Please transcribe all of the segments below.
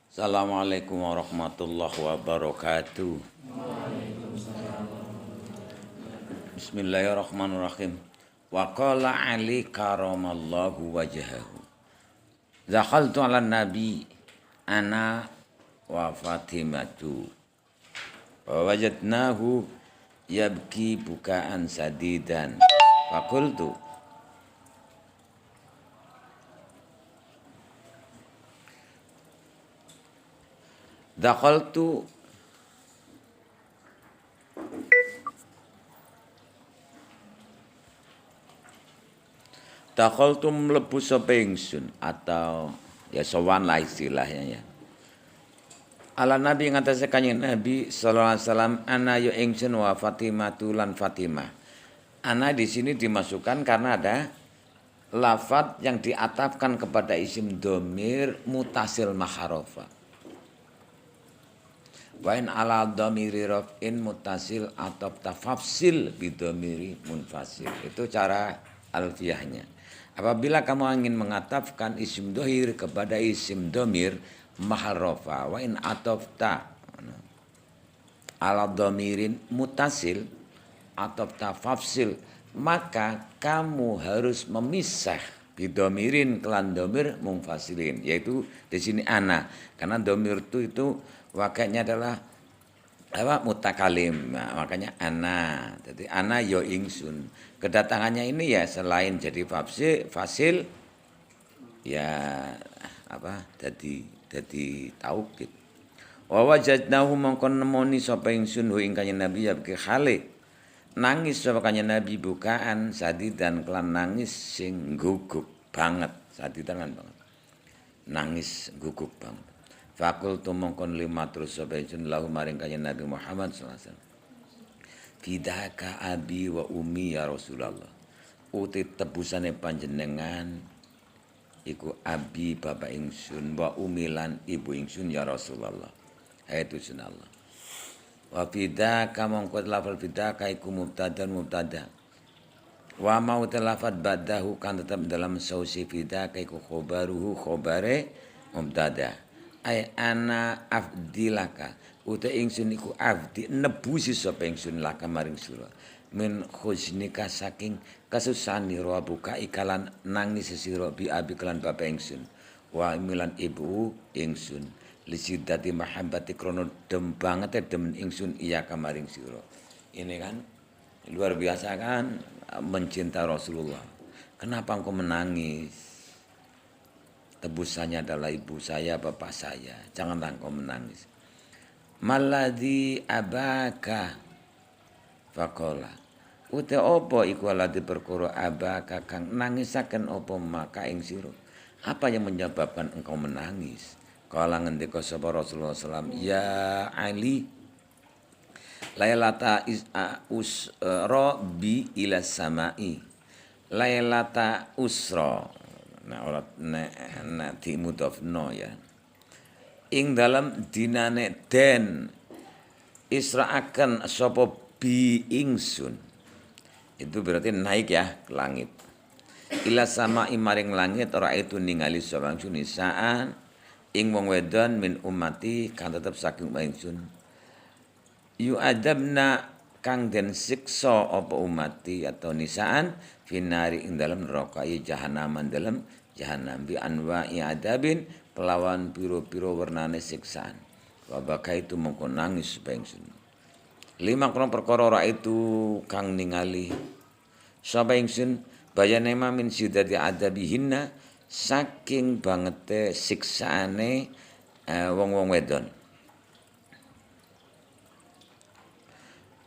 Assalamualaikum warahmatullahi wabarakatuh. Bismillahirrahmanirrahim. Wa qala Ali karamallahu wajhahu. Dakhaltu ala nabi ana wa Fatimatu. Wa wajadnahu yabki bukaan sadidan. Fakultu dakhaltu mlebu sapa ingsun atau ya sowan lah istilahnya ya. Ala Nabi ngatasé kanjeng Nabi sallallahu alaihi wasallam ana ya ingsun wa Fatimatu lan Fatimah. Ana di sini dimasukkan karena ada lafadz yang diatafkan kepada isim dhamir mutasil maharofa. Wa in ala dhamiri raf'in mutasil atau tafafsil bidhamiri munfasil. Itu cara alfiyahnya. Apabila kamu ingin mengatafkan isim dohir kepada isim domir mahal rofa wa in atofta ala domirin mutasil atau tafafsil, maka kamu harus memisah bidomirin kelan domir munfasilin, yaitu di sini ana, karena domir itu wakilnya adalah mutakalim, nah, makanya ana. Jadi ana yo ingsun. Kedatangannya ini ya selain jadi fasil ya jadi taukid. Wa wajadnahu mongkon nemoni sapa ingsun hu ing kanjeng Nabi ya beki khale. Nangis sapa kanjeng Nabi bukaan sadidan kelan nangis sing guguk banget, sadidan kan banget. Nangis guguk banget. Fakultu mongkon lima terus sapa ingsun lahu maring kanjeng Nabi Muhammad sallallahu alaihi wasallam. Fidaka abi wa umi ya Rasulullah. Uti tebusane panjenengan iku abi bapak ingsun wa umi lan ibu ingsun ya Rasulullah. Hai Tuhan Allah. Wa fidaka mongkon lafal fidaka iku mubtada. Wa mau telafat badahu kan tetap dalam sausi fidaka iku khobaruhu khobare mubtada. Ay ana afdilaka uta ingsun iku afdi nebusi sapa ingsun laka maring sira min khuznika saking kasusahan ira buka ikalan nangis sira bi abi kelan bapak ingsun wa milan ibu ingsun lisidati mahabbati krono dem banget demen ingsun iya kamaring sira. Ini kan luar biasa kan, mencinta Rasulullah. Kenapa engkau menangis? Tebusannya adalah ibu saya, bapak saya. Janganlah engkau menangis. Maladhi abaka fakola. Ute opo iku aladi perkara abaka kang nangisaken opo maka ing sira. Apa yang menyebabkan engkau menangis? Kala ngendika sapa Rasulullah sallallahu alaihi wasallam, ya Ali, lailata usra bi ila samai. Lailata usra. Nah ora nek dimudhofno ya. Ing dalam dinane den israaken sapa bi ingsun. Itu berarti naik ya ke langit. Ila sama maring langit ora itu ningali sapa ingsun nisaan ing wong wedon min ummati kan tetep saking ingsun. Yu adabna kang den siksa apa umati atau nisaan finari ing dalam neraka jahanam dalam jahanam bi anwa'i adabin kelawan piro-piro wernane siksaan. Wa baka itu mongko nangis ingsun. Lima krono perkara ora itu kang ningali sapa ingsun bayane min sidati adabihinna saking bangete siksaane wong-wong wedon.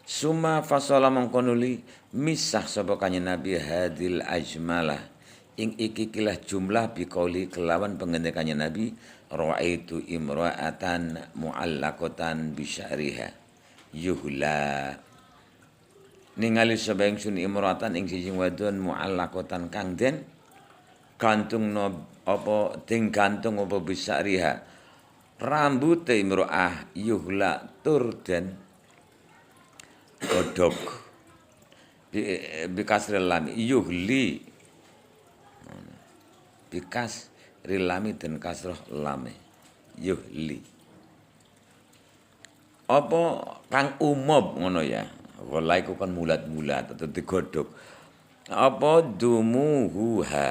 Suma fasala mongkonuli misah sapa kanjeng Nabi hadil ajmalah ing iki kilah jumlah biqauli kelawan pengendikannya Nabi ra'aitu imra'atan mu'allaqatan bisya'riha yuhla ningali sapa ingsun imra'atan ing siji wadon mu'allaqatan kang den gantung no apa ding gantung apa bisya'riha rambute imra'ah yuhla tur den godhog bikasril lam yuhli bikas rilami dan kasroh lame yuhli. Apa kang umum ngono ya. Wala iku kan mulat-mulat atau digodhog. Apa dumuhuha?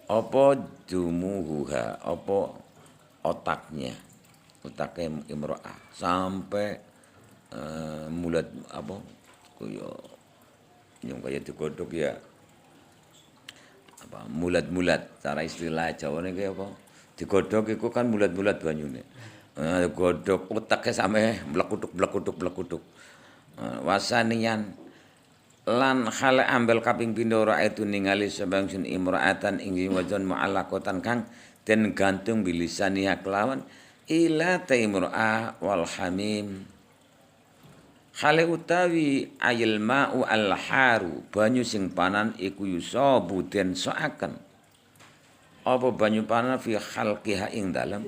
Apa dumuhuha? Apa otaknya? Otaknya imro'ah sampai mulat apa kaya digodhog ya apa mulat-mulat cara istilah Jawane ki apa digodhog iku kan mulat-mulat banyune godhog utake sampe blekutuk wasanian lan hale ambel kaping pindho ra itu ningali sebangsun imra'atan ing wajon mu'allaqatan kang den gantung bilisaniha kelawan ila taimra'ah wal hamim hale utawi ayil ma'u al haru banyu sing panan iku yusabu den soaken apa banyu panan fi khalqiha ing dalem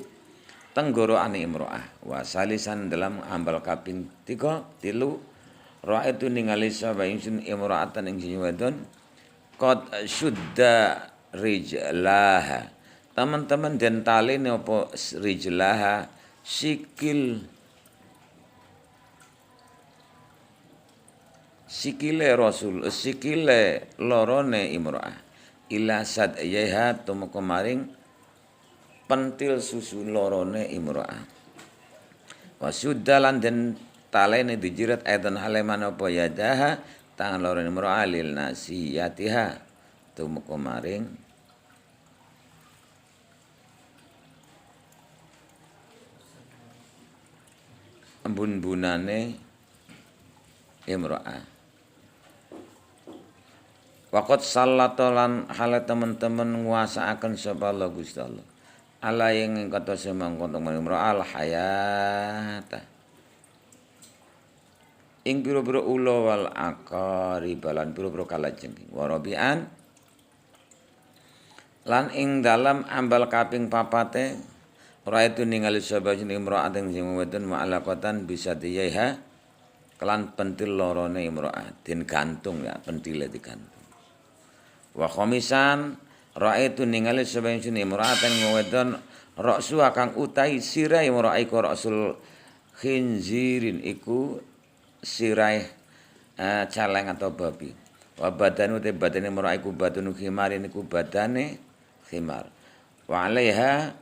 tenggoroane imro'ah wasalisan dalam ambal kaping 3 ra'aitu ningali sapa ingsun imra'atan ing sing wadon qad syudda rijlaha teman-teman den talene apa rijlaha sikile rasul sikile lorone imro'ah ila sad yaiha tumeka maring pentil susu lorone imro'ah wasuddalan den talene dijirat aidan haleman apa yadaha tangan lorone imro'ah lil nasiyatiha tumeka maring embun-bunane imro'ah. Waqat sallatolan hale teman-teman nguasaaken sapa Allah Gusti Allah. Ala yang kata semangkon menimro al hayata. Ing pira-pira ula wal aqari balan pira-pira kalajeng. Warabian lan ing dalam ambal kaping papate ora itu ningali sapa jeneng imro'ah sing wedon ma'alaqatan bisa diyaiha kelan pentil lorone imro'ah den gantung ya pentile digantung. Wa khamisan ra'aitu ningali saben imra'atan ngwedon ra'su kang utai sirai imra'i ko ra'sul khinzirin iku sirai caleng atau babi. Wa badanu te badane imra'i ku badanu khimarin iku badane khimar. Wa 'alaiha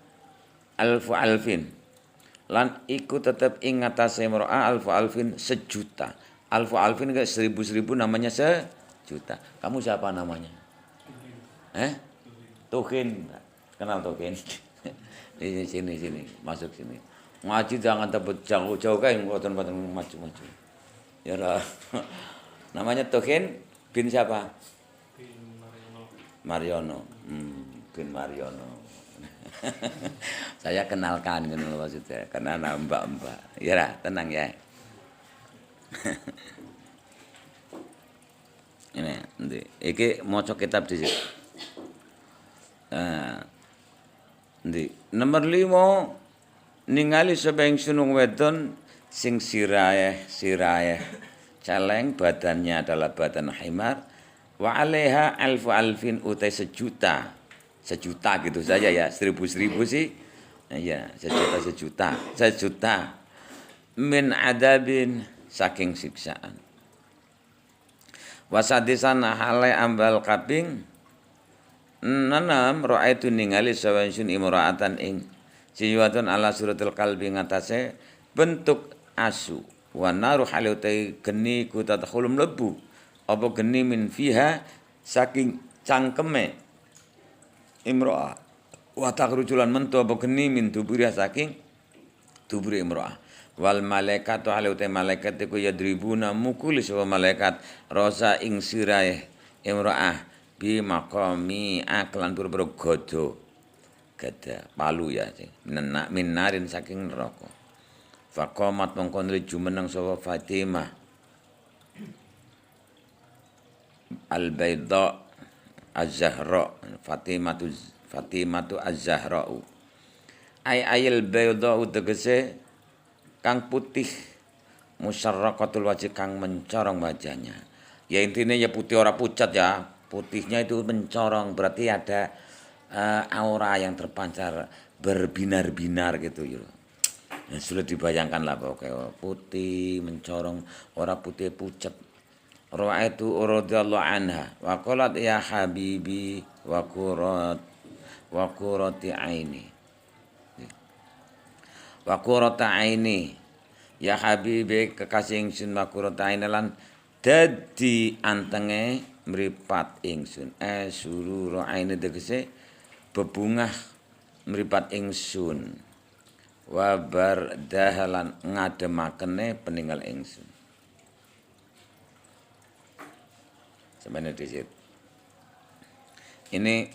alfu alfin lan iku tetep ing ngatasé imra'ah alfu alfin sejuta. Alfu alfin ke 1000 namanya sejuta. Kamu siapa namanya? Tuhin, kenal Tuhin? sini, masuk sini. Ngaji jangan tebet jauh-jauh kayak ngoten-ngoten maju-maju. Ya lah. Namanya Tuhin bin siapa? Bin Mariono. Bin Mariono. Saya kenalkan ngono maksudnya, karena mbak-mbak. Ya lah, tenang ya. Ini, iki maca kitab dhisik. Nomor 5 ningali sapa ingsun wedon sing sirahe caleng badannya adalah badan himar wa 'alaiha alfu alfin utai sejuta gitu saja ya 1000 sih ya sejuta min adabin saking siksaan wasadisan hale ambal kaping nanam ra'aitu ningali sawansun imra'atan ing siwatun ala suratul qalbi ngatasé bentuk asu wa naru halutai geni ku tadkhulum lebu apa geni min fiha saking cangkeme imra'ah wa takhrujulan mentu apa geni min duburiha saking duburi imra'ah wal malaikatu halutai malaikat iku yadribuna mukul sapa malaikat rosa ing sirahe imra'ah bi maqami aklan pura-pura gada palu ya min narin saking neraka faqamat mongko nuli jumeneng sapa Fatimah al-baydha az-zahra Fatimatu az-zahra ayil baydha tegese kang putih musyarraqatul wajh kang mencorong wajahnya ya intinya ya putih ora pucat ya putihnya itu mencorong berarti ada aura yang terpancar berbinar-binar gitu ya. Nah, sulit dibayangkan lah pokoknya putih mencorong, ora putih pucet. Ra'aitu radhiyallahu anha wa qalat ya habibi wa qurrati aini. Wa qurrata aini. Ya habibi kekasih ingsun wa qurrata aini lan dadi antenge mripat ingsun. Sururu aini tegese bebungah mripat ingsun. Wa bardahalan ngademakene peninggal ingsun. Sebenarnya di situ. Ini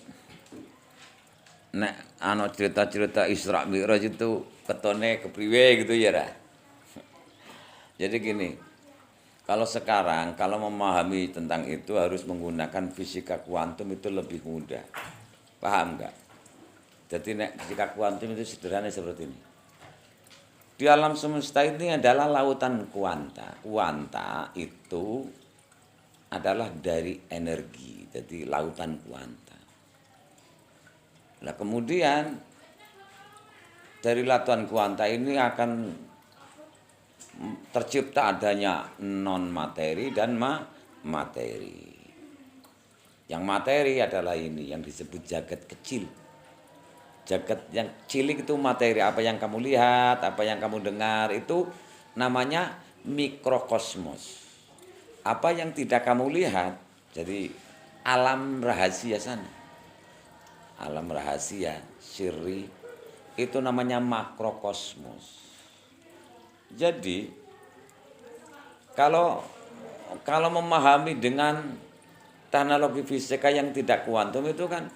nek ana cerita-cerita Isra Mi'raj itu ketone kepriwe gitu ya, Ra. Jadi gini, kalau sekarang kalau memahami tentang itu harus menggunakan fisika kuantum itu lebih mudah. Paham enggak? Jadi nek fisika kuantum itu sederhana seperti ini. Di alam semesta ini adalah lautan kuanta. Kuanta itu adalah dari energi, jadi lautan kuanta. Nah kemudian dari lautan kuanta ini akan tercipta adanya non materi dan materi. Yang materi adalah ini yang disebut jagat kecil. Jagat yang cilik itu materi, apa yang kamu lihat, apa yang kamu dengar itu namanya mikrokosmos. Apa yang tidak kamu lihat, jadi alam rahasia sana. Alam rahasia, syirri, itu namanya makrokosmos. Jadi, kalau memahami dengan teknologi fisika yang tidak kuantum itu kan,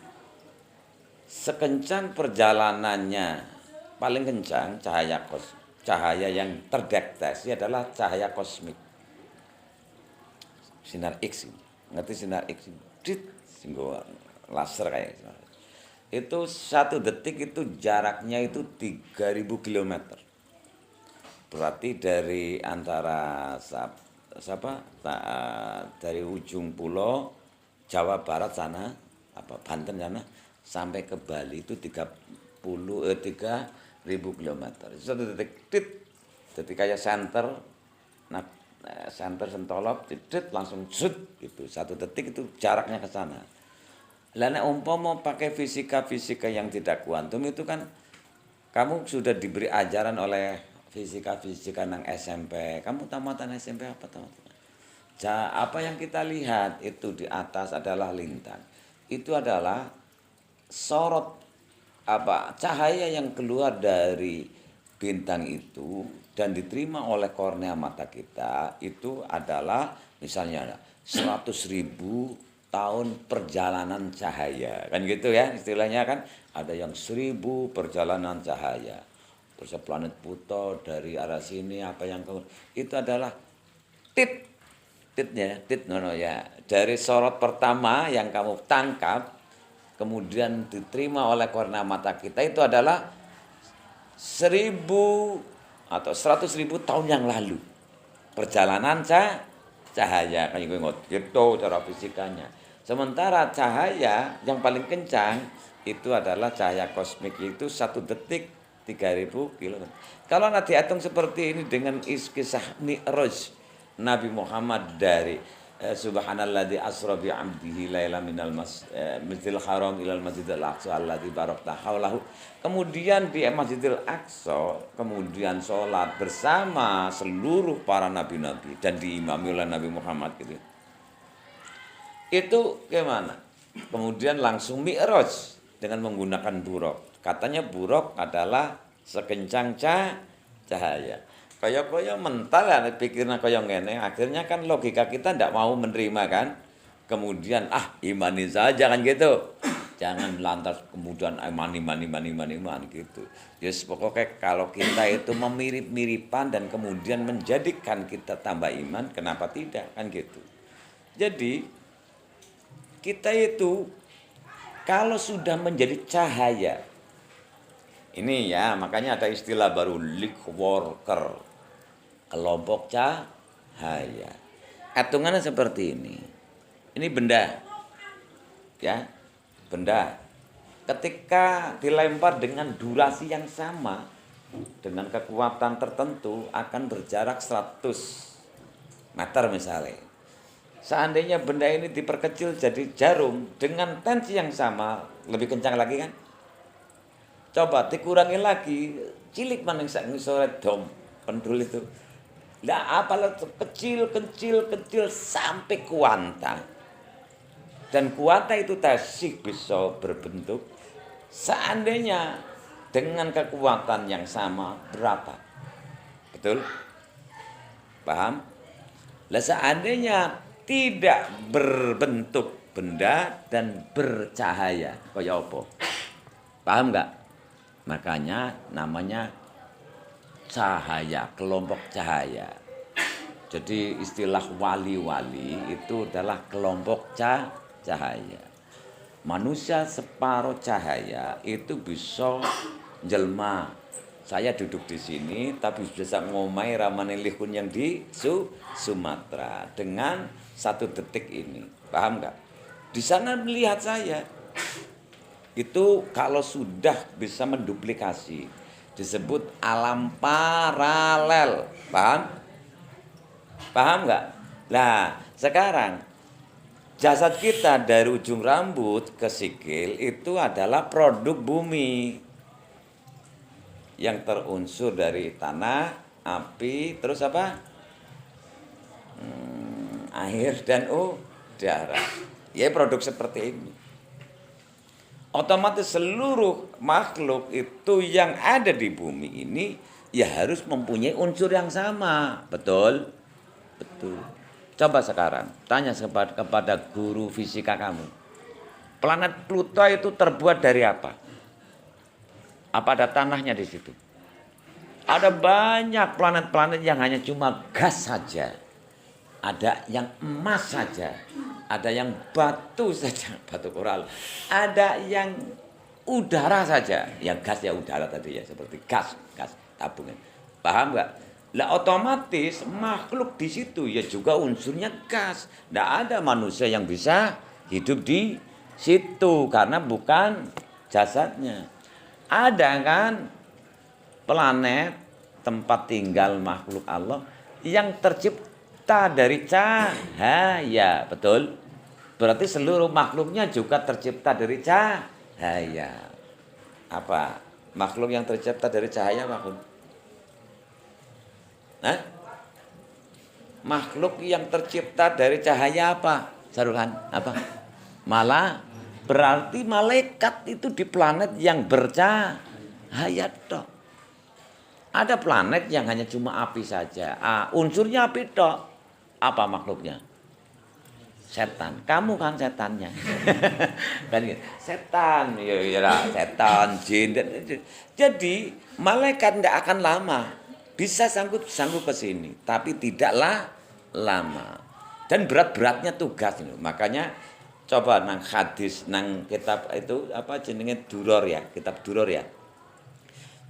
sekencang perjalanannya, paling kencang cahaya yang terdeteksi adalah cahaya kosmik. Sinar X, ngerti sinar X? Singgo laser kayak gitu. Itu 1 detik itu jaraknya itu 3.000 km. Berarti dari antara dari ujung pulau Jawa Barat sana, Banten sana sampai ke Bali itu 3.000 km. 1 detik jadi kayak senter. Nah, senter sentolop langsung zut gitu. 1 detik itu jaraknya ke sana. Lah nek umpama pakai fisika yang tidak kuantum itu kan kamu sudah diberi ajaran oleh fisika nang SMP. Kamu tamatan SMP apa tamatan? Apa yang kita lihat itu di atas adalah lintang. Itu adalah sorot cahaya yang keluar dari bintang itu dan diterima oleh kornea mata kita itu adalah misalnya 100.000 tahun perjalanan cahaya, kan gitu ya istilahnya kan, ada yang 1.000 perjalanan cahaya. Terus planet Pluto dari arah sini apa yang itu adalah titnya dari sorot pertama yang kamu tangkap kemudian diterima oleh kornea mata kita itu adalah 1.000 atau 100.000 tahun yang lalu perjalanan cahaya kan gitu cara fisikanya. Sementara cahaya yang paling kencang itu adalah cahaya kosmik, itu 1 detik 3.000 km. Kalau nanti dihitung seperti ini dengan kisah Mi'raj Nabi Muhammad dari subhanalladzi asra bi 'abdihi laila minal masjidil haram ilal masjidil aqsa alladzi barakna haulahu. Kemudian di Masjidil Aqsa kemudian sholat bersama seluruh para nabi-nabi dan diimami oleh Nabi Muhammad gitu. Itu gimana? Kemudian langsung Mi'raj dengan menggunakan buraq. Katanya buraq adalah sekencang cahaya. Kaya mental ya pikirnya kaya ngene, akhirnya kan logika kita ndak mau menerima kan. Kemudian imani saja kan gitu. Jangan lantas kemudian iman gitu. Yes, pokoknya kalau kita itu memirip-miripan dan kemudian menjadikan kita tambah iman, kenapa tidak kan gitu. Jadi kita itu kalau sudah menjadi cahaya, ini ya makanya ada istilah baru light worker, kelompok cahaya. Hitungannya seperti ini benda, ya benda. ketika dilempar dengan durasi yang sama, dengan kekuatan tertentu akan berjarak 100 meter misalnya. Seandainya benda ini diperkecil jadi jarum dengan tensi yang sama, lebih kencang lagi kan? Coba dikurangi lagi, cilik maning sak ngisore dom pendul itu. Lah apalah kecil sampai kuanta. Dan kuanta itu tasih bisa berbentuk seandainya dengan kekuatan yang sama berapa? Betul? Paham? Lah seandainya tidak berbentuk benda dan bercahaya, kaya apa? Paham enggak? Makanya namanya cahaya, kelompok cahaya. Jadi istilah wali-wali itu adalah kelompok cahaya. Manusia separuh cahaya itu bisa jelma. Saya duduk di sini tapi bisa ngomai ramane lihun yang di Sumatera dengan 1 detik ini. Paham nggak? Di sana melihat saya. Itu kalau sudah bisa menduplikasi disebut alam paralel. Paham? Paham nggak? Nah, sekarang jasad kita dari ujung rambut ke sikil itu adalah produk bumi yang terunsur dari tanah, api, terus apa? Air dan udara. Ya produk seperti ini. Otomatis seluruh makhluk itu yang ada di bumi ini ya harus mempunyai unsur yang sama. Betul? Betul. Coba sekarang tanya kepada guru fisika kamu. Planet Pluto itu terbuat dari apa? Apa ada tanahnya di situ? Ada banyak planet-planet yang hanya cuma gas saja. Ada yang emas saja. Ada yang batu saja, batu koral. Ada yang udara saja. Yang gas ya udara tadi ya, seperti gas tabungan. Paham nggak? Lah otomatis makhluk di situ ya juga unsurnya gas. Nggak ada manusia yang bisa hidup di situ karena bukan jasadnya. Ada kan planet tempat tinggal makhluk Allah yang tercipta dari cahaya, betul? Berarti seluruh makhluknya juga tercipta dari cahaya. Apa? Makhluk yang tercipta dari cahaya makhluk? Hah? Makhluk yang tercipta dari cahaya apa? Saruhan apa? Malah berarti malaikat itu di planet yang bercahaya tok. Ada planet yang hanya cuma api saja. Unsurnya api tok. Apa makhluknya? Setan. Kamu kan setannya. Kan setan, ya setan, jin. Jadi malaikat tidak akan lama. Bisa sanggup ke sini, tapi tidaklah lama. Dan berat-beratnya tugas ini. Makanya coba nang hadis nang kitab itu apa jenenge Duror ya, kitab Duror ya.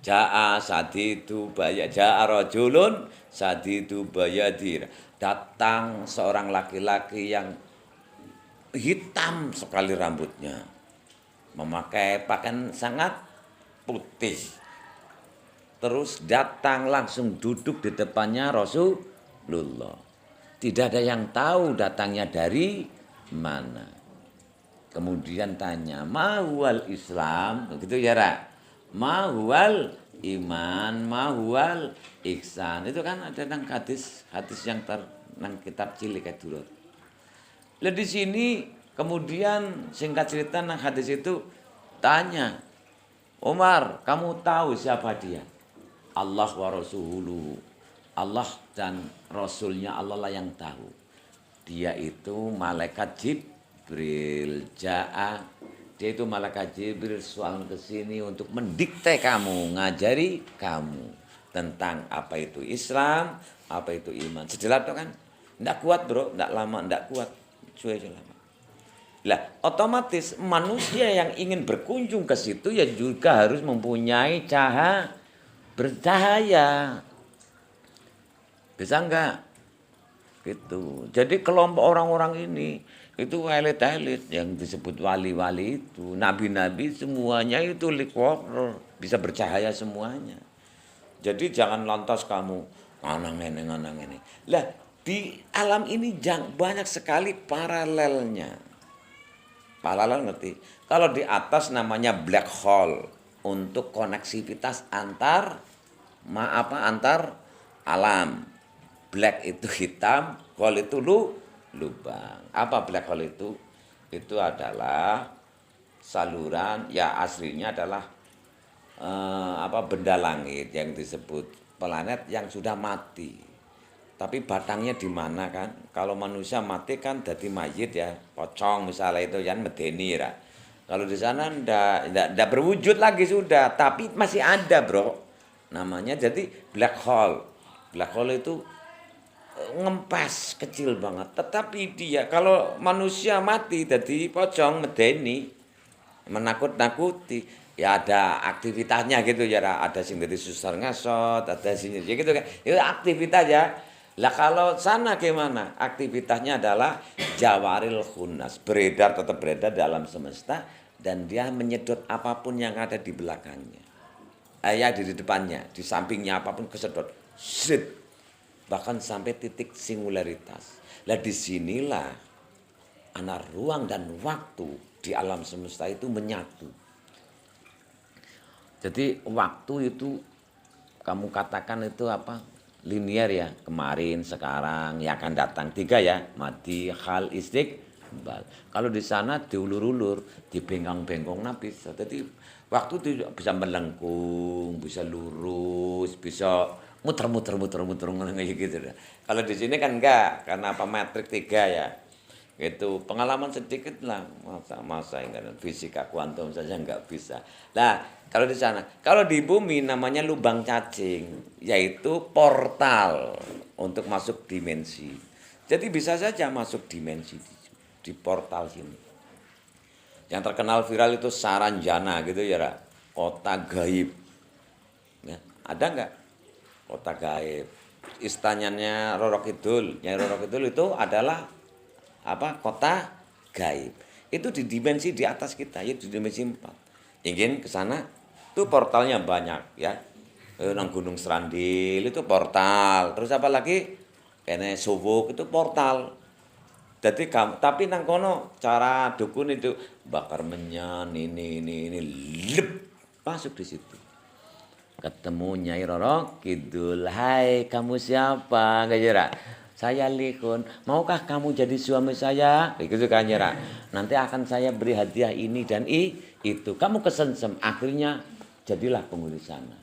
Ja'a sadidu ja'a rajulun sadidu bayadir. Datang seorang laki-laki yang hitam sekali rambutnya. Memakai pakaian sangat putih. Terus datang langsung duduk di depannya Rasulullah. Tidak ada yang tahu datangnya dari mana. Kemudian tanya, "Mahuwal Islam?" Begitu ya, Ra? "Mahuwal iman, mahuwal ihsan." Itu kan ada nang hadis yang nang kitab cilik Duror. Lah di sini kemudian singkat cerita nang hadis itu tanya, "Umar, kamu tahu siapa dia?" Allah wa rasuluhu. Allah dan Rasulnya Allah lah yang tahu. Dia itu malaikat Jibril. Dia itu malaikat Jibril soal ke sini untuk mendikte kamu, ngajari kamu tentang apa itu Islam, apa itu iman. Sejelas kan? Enggak kuat, Bro, enggak lama, enggak kuat. Cuy aja lama. Lah, otomatis manusia yang ingin berkunjung ke situ ya juga harus mempunyai bercahaya. Bisa enggak? Gitu. Jadi kelompok orang-orang ini Itu elit-elit yang disebut wali-wali itu, nabi-nabi semuanya itu light worker, bisa bercahaya semuanya. Jadi jangan lantas kamu nganang ini. Lah di alam ini banyak sekali paralelnya. Paralel ngerti? Kalau di atas namanya black hole untuk koneksivitas antar antar alam. Black itu hitam, hole itu lubang. Apa black hole itu? Itu adalah saluran, ya aslinya adalah benda langit yang disebut planet yang sudah mati. Tapi batangnya di mana kan? Kalau manusia mati kan jadi mayit ya, pocong misalnya itu kan medeni ya. Kalau di sana ndak berwujud lagi sudah, tapi masih ada, Bro. Namanya jadi black hole. Black hole itu ngempes kecil banget. Tetapi dia kalau manusia mati jadi pocong medeni, menakut-nakuti, ya ada aktivitasnya gitu ya, ada sing dari susar ngasot, ada sing ya gitu kan. Itu aktivitas ya. Lah kalau sana gimana? Aktivitasnya adalah jawaril khunas, tetap beredar dalam semesta dan dia menyedot apapun yang ada di belakangnya. Ya di depannya, di sampingnya apapun kesedot. Sit. Bahkan sampai titik singularitas. Lah disinilah anak ruang dan waktu di alam semesta itu menyatu. Jadi waktu itu kamu katakan itu apa? Linier ya, kemarin, sekarang, yang akan datang. 3 ya, mati, hal, istiqbal. Kalau di sana diulur-ulur, dibengkong-bengkong bisa. Jadi waktu itu bisa melengkung, bisa lurus, bisa muter kayak gitu. Kalau di sini kan enggak, karena apa metrik 3 ya. Itu pengalaman sedikit lah masa yang fisika kuantum saja nggak bisa. Nah kalau di sana, kalau di bumi namanya lubang cacing, yaitu portal untuk masuk dimensi. Jadi bisa saja masuk dimensi di portal sini. Yang terkenal viral itu Saranjana gitu ya, kota gaib. Ya, ada nggak kota gaib? Istananya Roro Kidul, Nyai Roro Kidul itu adalah kota gaib. Itu di dimensi di atas kita, yaitu di dimensi 4. Ingin ke sana, itu portalnya banyak ya. Nang Gunung Serandil itu portal. Terus apa lagi? Kene Subuk itu portal. Jadi tapi nang kono cara dukun itu bakar menyan ini lep masuk di situ. Ketemu Nyai Roro Kidul, "Hai, kamu siapa?" Gajera. "Saya Likun, maukah kamu jadi suami saya?" Begitu kan Nyera. "Nanti akan saya beri hadiah ini dan itu. Kamu kesensem." Akhirnya jadilah penghuni sana.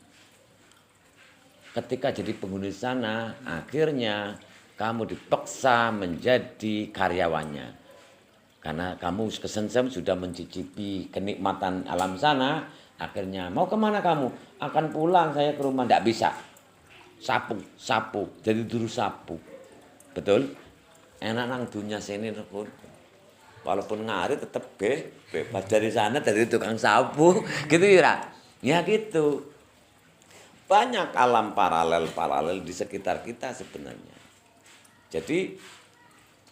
Ketika jadi penghuni sana, akhirnya kamu dipaksa menjadi karyawannya. Karena kamu kesensem sudah mencicipi kenikmatan alam sana, akhirnya mau kemana kamu? Akan pulang saya ke rumah. Tidak bisa. Sapu. Jadi juru sapu. Betul? Enak nang dunia sini pun. Walaupun ngari tetap bebas dari sana, dari tukang sapu. Gitu ya. Ya gitu. Banyak alam paralel di sekitar kita sebenarnya. Jadi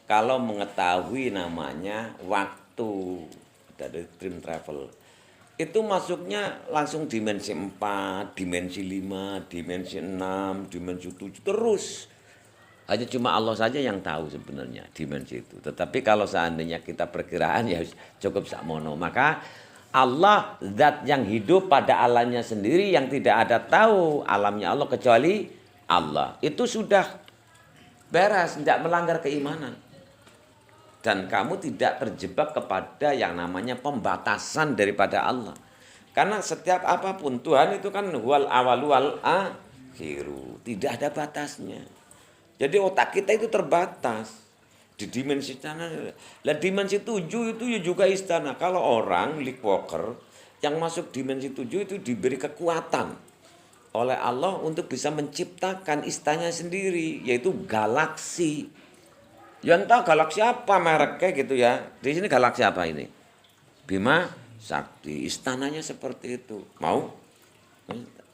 kalau mengetahui namanya waktu dari dream travel, itu masuknya langsung dimensi 4, dimensi 5, dimensi 6, dimensi 7 terus. Hanya cuma Allah saja yang tahu sebenarnya dimensi itu. Tetapi kalau seandainya kita perkiraan ya cukup sakmono. Maka Allah zat yang hidup pada alamnya sendiri yang tidak ada tahu alamnya Allah kecuali Allah. Itu sudah beres, tidak melanggar keimanan. Dan kamu tidak terjebak kepada yang namanya pembatasan daripada Allah. Karena setiap apapun Tuhan itu kan wal awalu wal akhiru. Tidak ada batasnya. Jadi otak kita itu terbatas. Di dimensi sana. Lah dimensi 7 itu juga istana. Kalau orang league walker yang masuk dimensi 7 itu diberi kekuatan oleh Allah untuk bisa menciptakan istananya sendiri, yaitu galaksi. Ya entah galaksi apa mereknya gitu ya. Di sini galaksi apa ini? Bima Sakti. Istananya seperti itu. Mau?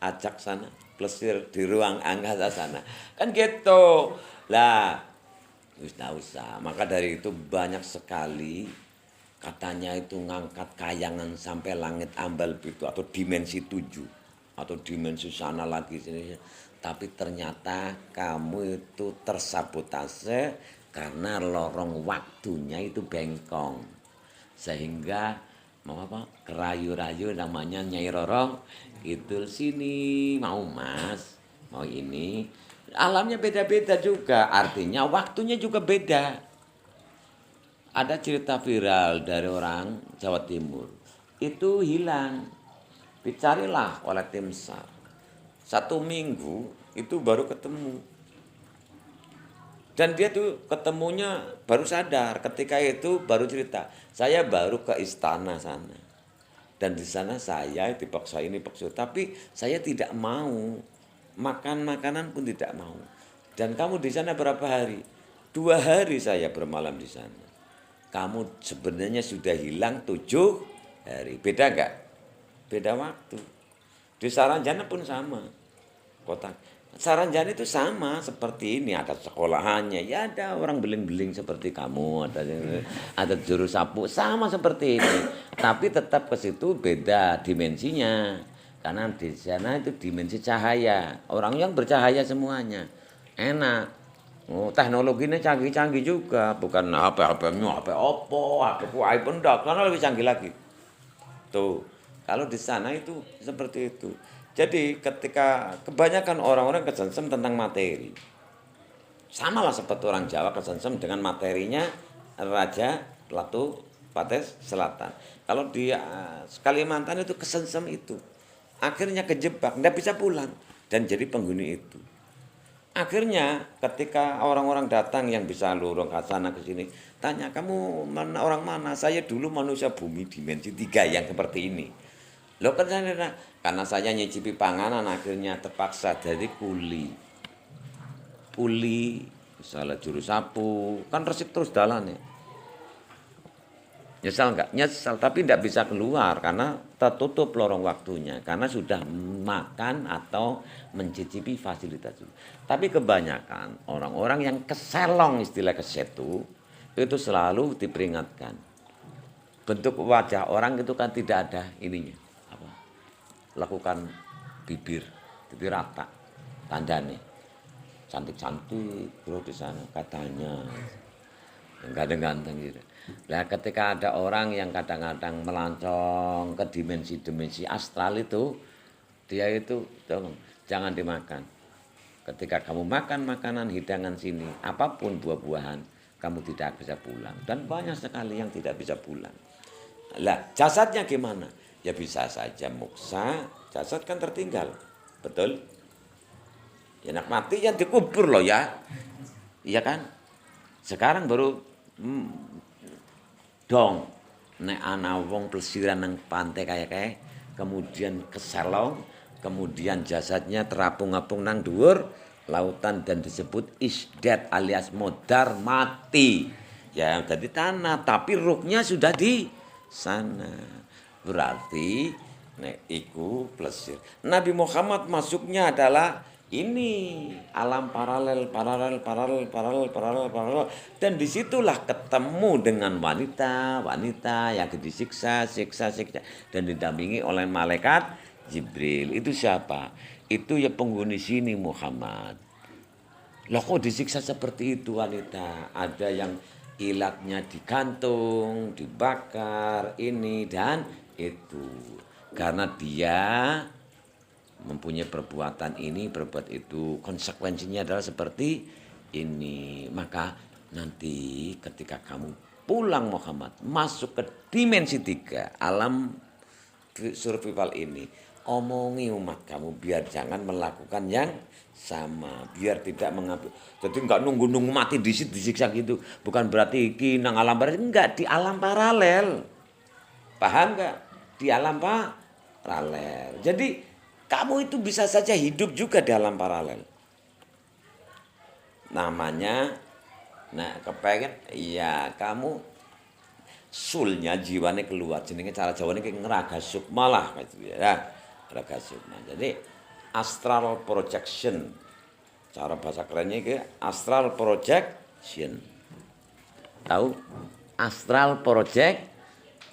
Ajak sana, plesir di ruang angkasa sana. Kan gitu. Lah, Wis nggak usah. Maka dari itu banyak sekali katanya itu ngangkat kayangan sampai langit ambal itu atau dimensi 7 atau dimensi sana lagi sini. Tapi ternyata kamu itu tersabotase karena lorong waktunya itu bengkong. Sehingga mau apa? Kerayu-rayu namanya Nyai Roro itu sini mau Mas, mau ini. Alamnya beda-beda juga, artinya waktunya juga beda. Ada cerita viral dari orang Jawa Timur. Itu hilang. Dicarilah oleh tim SAR. 1 minggu itu baru ketemu. Dan dia tuh ketemunya baru sadar. Ketika itu baru cerita. Saya baru ke istana sana. Dan di sana saya dipaksa ini paksa. Tapi saya tidak mau. Makan makanan pun tidak mau. Dan kamu di sana berapa hari? 2 hari saya bermalam di sana. Kamu sebenarnya sudah hilang 7 hari. Beda enggak? Beda waktu. Di Saranjana pun sama. Kota Saranjana itu sama seperti ini. Ada sekolahannya. Ya ada orang beling-beling seperti kamu. Ada juru sapu. Sama seperti ini. Tapi tetap ke situ beda dimensinya. Karena di sana itu dimensi cahaya. Orang yang bercahaya semuanya. Enak. Oh, teknologinya canggih-canggih juga, bukan HP-HP-nya, HP Oppo, HP iPhone, enggak, karena lebih canggih lagi. Tuh, kalau di sana itu seperti itu. Jadi ketika kebanyakan orang-orang kesengsem tentang materi, samalah seperti orang Jawa kesengsem dengan materinya Raja Latu Pates Selatan. Kalau di Kalimantan itu kesengsem itu, akhirnya kejebak, enggak bisa pulang dan jadi penghuni itu. Akhirnya ketika orang-orang datang yang bisa lurung ke sana ke sini, tanya kamu mana orang mana? Saya dulu manusia bumi dimensi 3 yang seperti ini. Loh kan saya karena saya nyicipi panganan akhirnya terpaksa jadi kuli. Kuli, misalnya juru sapu, kan resip terus jalan ya. Nyesal enggak? Nyesal, tapi tidak bisa keluar karena tertutup lorong waktunya. Karena sudah makan atau mencicipi fasilitas itu. Tapi kebanyakan orang-orang yang keselong istilah kesetu, itu selalu diperingatkan. Bentuk wajah orang itu kan tidak ada ininya. Apa? Lakukan bibir rata, tandanya. Cantik-cantik, bro di sana katanya. Ganteng-ganteng gitu. Nah ketika ada orang yang kadang-kadang melancong ke dimensi-dimensi astral itu, dia itu jangan dimakan. Ketika kamu makan makanan hidangan sini, apapun buah-buahan, kamu tidak bisa pulang. Dan banyak sekali yang tidak bisa pulang. Lah jasadnya gimana? Ya bisa saja muksa, jasad kan tertinggal. Betul? Ya nak mati yang dikubur loh ya. Iya kan? Sekarang baru dong nek ana wong plesiran nang pantai kayak kemudian keselong, kemudian jasadnya terapung-apung nang dhuwur lautan dan disebut isdat alias modar mati. Ya jadi tanah tapi ruhnya sudah di sana. Berarti nek iku plesir. Nabi Muhammad masuknya adalah ini alam paralel dan disitulah ketemu dengan wanita yang disiksa dan didampingi oleh malaikat Jibril. Itu siapa? Itu ya penghuni sini Muhammad. Loh kok disiksa seperti itu wanita? Ada yang ilatnya digantung, dibakar, ini dan itu. Karena dia mempunyai perbuatan ini, berbuat itu, konsekuensinya adalah seperti ini. Maka nanti ketika kamu pulang Muhammad, masuk ke dimensi 3, alam survival ini, omongi umat kamu biar jangan melakukan yang sama, biar tidak mengambil. Jadi enggak nunggu-nunggu mati disiksa gitu. Bukan berarti iki nang alam paralel, enggak, di alam paralel. Paham enggak? Di alam paralel. Jadi kamu itu bisa saja hidup juga di alam paralel. Namanya, nah kepengen, ya kamu sulnya jiwanya keluar. Jenenge cara Jawa ini ngeraga sukma lah, gitu ya. Raga sukma. Jadi astral projection, cara bahasa kerennya ke astral project Tahu? Astral project.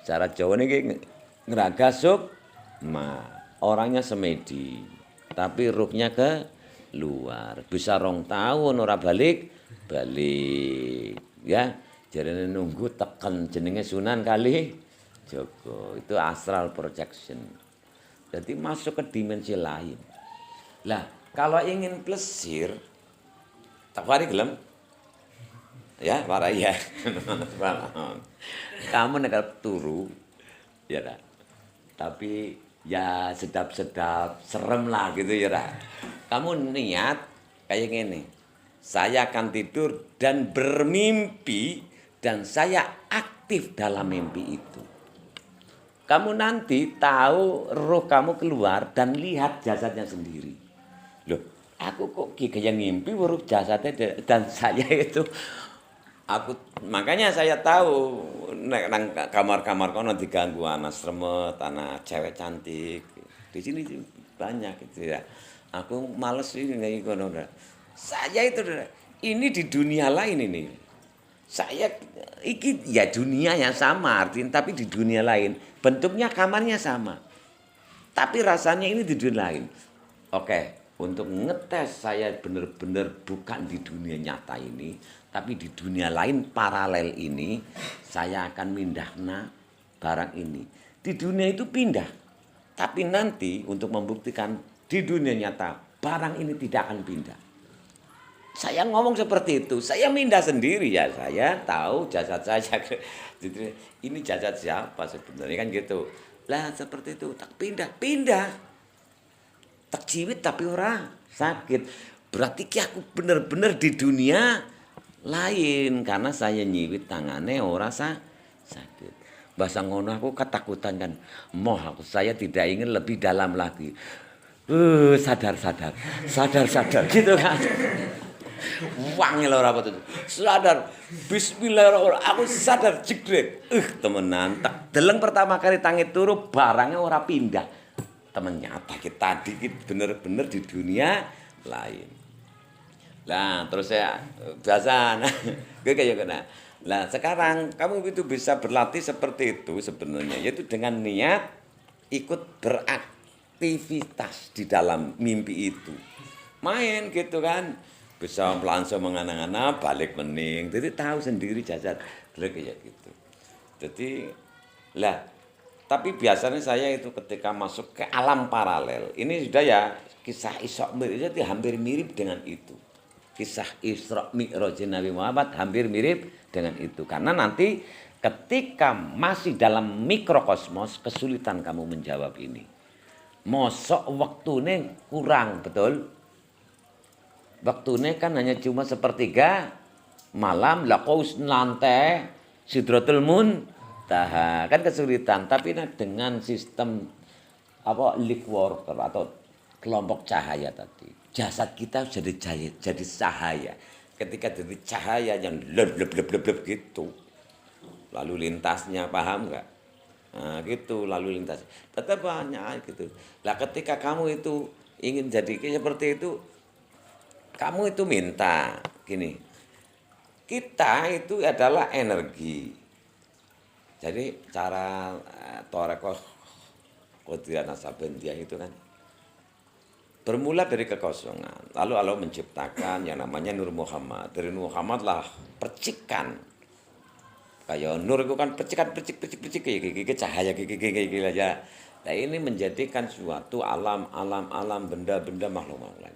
Cara Jawa ini ngeragasuk. Orangnya semedi. Tapi ruhnya ke luar. Bisa 2 tahun ora balik. Ya. Jadi nunggu tekan jenenge Sunan Kalijaga. Itu astral projection. Jadi masuk ke dimensi lain. Lah, kalau ingin plesir, tak wari gelem? Ya, warai ya. Kamu nek turu, ya dah. Tapi ya sedap-sedap, serem lah gitu ya dah. Kamu niat kayak gini. Saya akan tidur dan bermimpi dan saya aktif dalam mimpi itu. Kamu nanti tahu roh kamu keluar dan lihat jasadnya sendiri. Loh, aku kok kayak ngimpi urut jasadnya dan saya itu makanya saya tahu nang kamar-kamar kono diganggu anak sremet, anak cewek cantik. Di sini banyak gitu ya. Aku males ini kono. Saya itu ini di dunia lain ini. Saya iki ya dunia yang sama artinya tapi di dunia lain. Bentuknya kamarnya sama. Tapi rasanya ini di dunia lain. Oke, untuk ngetes saya benar-benar bukan di dunia nyata ini, tapi di dunia lain paralel ini saya akan mindahna barang ini. Di dunia itu pindah. Tapi nanti untuk membuktikan di dunia nyata barang ini tidak akan pindah. Saya ngomong seperti itu, saya mindah sendiri ya, saya tahu jasad saya. Ini jasad siapa sebenarnya kan gitu. Lah seperti itu, tak pindah. Tak jiwit tapi ora sakit. Berarti aku benar-benar di dunia lain karena saya nyiwit tangannya ora sakit. Bahasa ngono aku ketakutan kan. Saya tidak ingin lebih dalam lagi. Sadar gitu kan. Wangi lho ora apa itu. Sadar. Bismillahirrahmanirrahim. Aku sadar jegret. Temenan tak deleng pertama kali tangi turu barangnya ora pindah. Temen nyata kita tadi bener-bener di dunia lain. Lah terus saya biasa gue kayak gini. Lah sekarang kamu itu bisa berlatih seperti itu sebenarnya yaitu dengan niat ikut beraktivitas di dalam mimpi itu. Main gitu kan. Bisa langsung mengana-ngana balik mening. Jadi tahu sendiri jasad kayak gitu. Jadi lah tapi biasanya saya itu ketika masuk ke alam paralel. Ini sudah ya kisah Isra Mi'raj itu hampir mirip dengan itu. Kisah Isra Mi'raj Nabi Muhammad hampir mirip dengan itu. Karena nanti ketika masih dalam mikrokosmos kesulitan kamu menjawab ini. Mosok waktunya kurang, betul? Waktunya kan hanya cuma sepertiga malam laqaus nante sidratul muntaha kan kesulitan tapi dengan sistem leaf worker atau kelompok cahaya tadi jasad kita jadi cahaya ketika jadi cahaya yang leb gitu lalu lintasnya paham nggak gitu lalu lintas tetap banyak gitu lah ketika kamu itu ingin jadi seperti itu kamu itu minta gini, kita itu adalah energi. Jadi cara Torekoh Qudriyah Nasabandia itu kan bermula dari kekosongan. Lalu Allah menciptakan yang namanya Nur Muhammad. Dari Nur Muhammad lah percikan. Kayak nur itu kan percikan kayak cahaya kayak aja. Nah ini menjadikan suatu alam benda-benda makhluk-makhluk lain.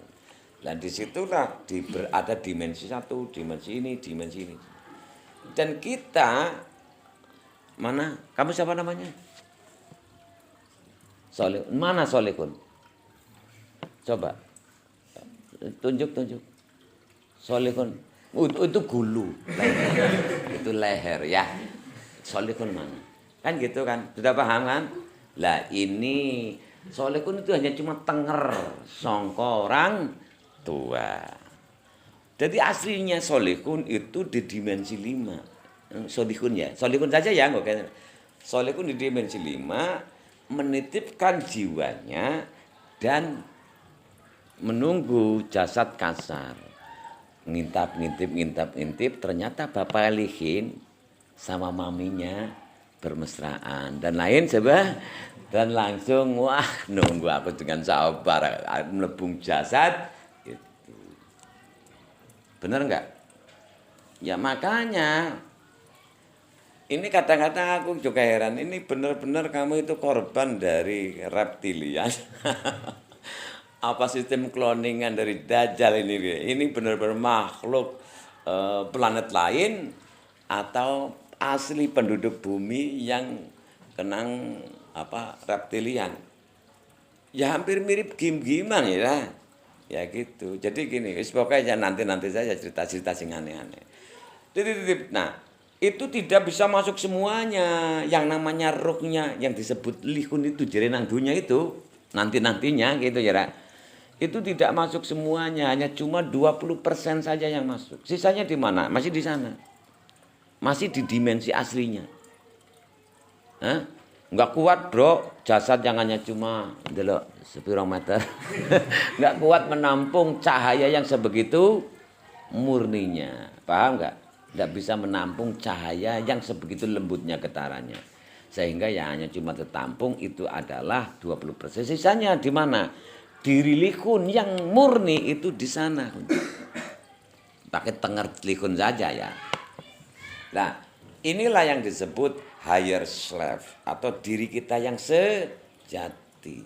Dan disitulah ada dimensi satu, dimensi ini. Dan kita, mana? Kamu siapa namanya? Soleh. Mana Solehun? Coba. Tunjuk. Solehun. Itu gulu. Itu leher ya. Solehun mana? Kan gitu kan? Sudah paham kan? Lah ini Solehun itu hanya cuma tenger songko orang tua. Jadi aslinya solihun itu di dimensi 5. Solihun ya. Solihun saja ya enggak. Solihun di dimensi 5 menitipkan jiwanya dan menunggu jasad kasar. ngintip, ternyata bapak lihin sama maminya bermesraan dan lain sebagainya. Dan langsung wah nunggu aku dengan sabar melebung jasad itu. Bener enggak? Ya makanya ini kadang-kadang aku juga heran, ini benar-benar kamu itu korban dari reptilian. Apa sistem cloningan dari Dajjal ini? Ini benar-benar makhluk planet lain atau asli penduduk bumi yang kenang apa reptilian. Ya hampir mirip gim-giman ya. Ya gitu. Jadi gini, pokoknya nanti saja cerita-cerita sing aneh-aneh. Nah, itu tidak bisa masuk semuanya. Yang namanya ruhnya yang disebut lihun itu jerenang dunia itu nantinya gitu ya. Itu tidak masuk semuanya, hanya cuma 20% saja yang masuk. Sisanya di mana? Masih di sana. Masih di dimensi aslinya. Hah? Nggak kuat bro, jasad yang hanya cuma delok sepiro meter. Nggak kuat menampung cahaya yang sebegitu murninya. Paham nggak? Nggak bisa menampung cahaya yang sebegitu lembutnya getarannya. Sehingga yang hanya cuma tertampung itu adalah 20%. Sisanya di mana? Diri lihun yang murni itu di sana. Pakai tenger lihun saja ya. Nah, inilah yang disebut higher self atau diri kita yang sejati.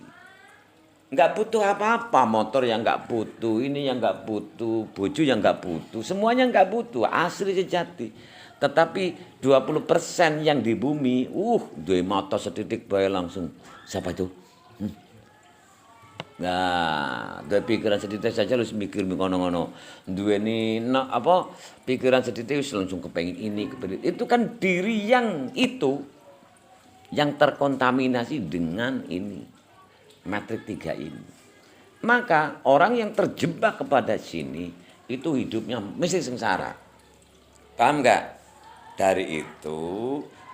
Nggak butuh apa-apa, motor yang nggak butuh, ini yang nggak butuh, bojo yang nggak butuh, semuanya nggak butuh, asli sejati. Tetapi 20% yang di bumi, duwe motor setitik bae langsung. Siapa itu? Nah, duwe pikiran setitik saja lu mikir ngono-ngono. Duweni pikiran setitik wis langsung kepengin ini, kepengin itu kan diri yang itu yang terkontaminasi dengan ini. Matrik 3 ini. Maka orang yang terjebak kepada sini itu hidupnya mesti sengsara. Paham enggak? Dari itu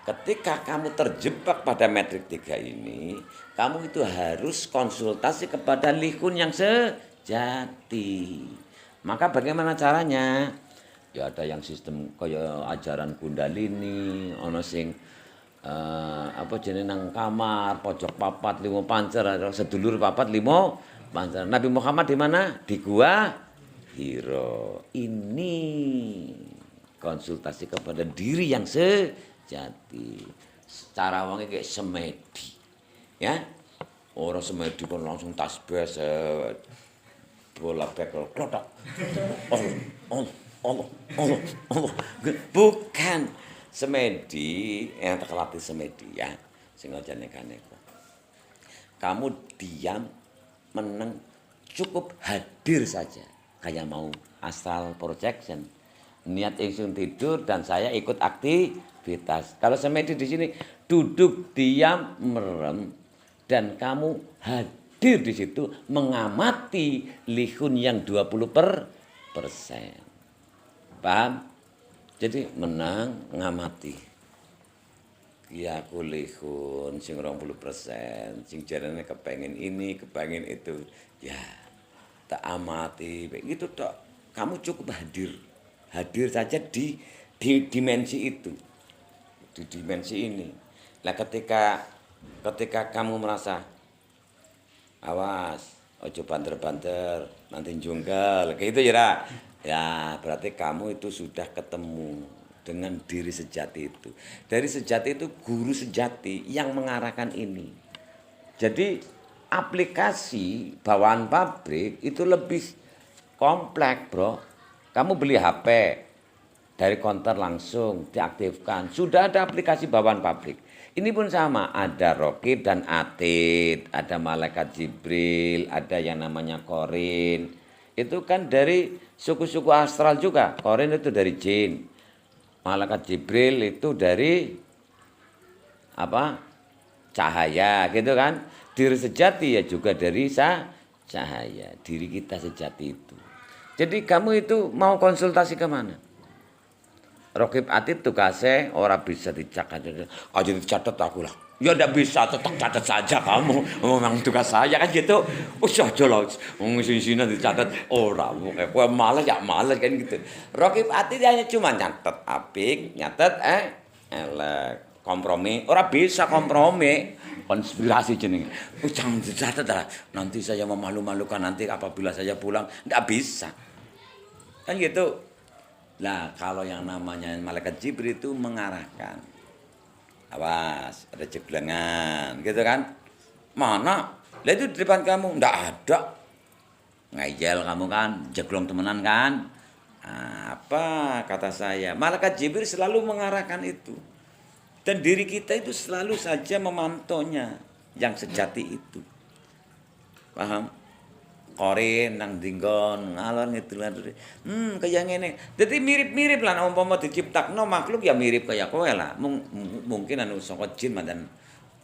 ketika kamu terjebak pada metrik 3 ini, kamu itu harus konsultasi kepada lihun yang sejati. Maka bagaimana caranya? Ya ada yang sistem kaya ajaran Kundalini, ono sing jenenge nang kamar, pojok papat 5 pancer, sedulur papat 5 pancer. Nabi Muhammad di mana? Di Gua Hiro. Ini konsultasi kepada diri yang sejati. Cara wonge kayak semedi. Ya. Orang semedi kon langsung tasbih bola bekel klotok. Allah. Bukan semedi yang terlatih semedi ya. Sing aja neka-neka. Kamu diam, meneng, cukup hadir saja. Kayak mau astral projection. Niat ingsun tidur dan saya ikut aktivitas. Kalau semedi di sini duduk diam merem dan kamu hadir di situ mengamati lihun yang 20%. Paham? Jadi menang ngamati. Ya aku lihun sing 20%, sing jarane kepengin ini, kepengin itu. Ya tak amati begitu tok. Kamu cukup hadir. Hadir saja di dimensi itu. Di dimensi ini. Nah ketika kamu merasa awas, ojo banter-banter, nanti junggal, kayak gitu ya. Ya, berarti kamu itu sudah ketemu dengan diri sejati itu. Dari sejati itu guru sejati yang mengarahkan ini. Jadi aplikasi bawaan pabrik itu lebih kompleks, bro. Kamu beli HP dari konter langsung diaktifkan. Sudah ada aplikasi bawaan pabrik. Ini pun sama, ada Rokib dan Atid, ada Malaikat Jibril, ada yang namanya Korin. Itu kan dari suku-suku astral juga. Korin itu dari jin. Malaikat Jibril itu dari cahaya gitu kan. Diri sejati ya juga dari cahaya. Diri kita sejati itu. Jadi kamu itu mau konsultasi kemana? Rokib Atid tugasnya orang bisa dicatat. Aja dicatat aku lah. Ya ndak bisa, tetap catat saja kamu. Memang tugas saya kan gitu. Usah aja lah, wong sini dicatat. Ora, kowe malas ya malas kan gitu. Raqib Atid hanya cuma nyatet apik, nyatet elek. Kompromi, ora bisa kompromi. Konspirasi jenenge. Jangan dicatat lah. Nanti saya memalu-malukan nanti apabila saya pulang. Ndak bisa. Kan gitu. Lah kalau yang namanya malaikat Jibril itu mengarahkan. Awas, ada jeblengan, gitu kan? Mana? Lah itu di depan kamu, ndak ada. Ngeyel kamu kan, jeglong temenan kan? Apa kata saya? Malaikat Jibril selalu mengarahkan itu. Dan diri kita itu selalu saja memantaunya yang sejati itu. Paham? Korin nang dinggon ngalor ngidul kaya ngene. Dadi mirip-mirip lah umpama diciptakno makhluk ya mirip kaya kowe lah. Mungkin anu saka jin mantan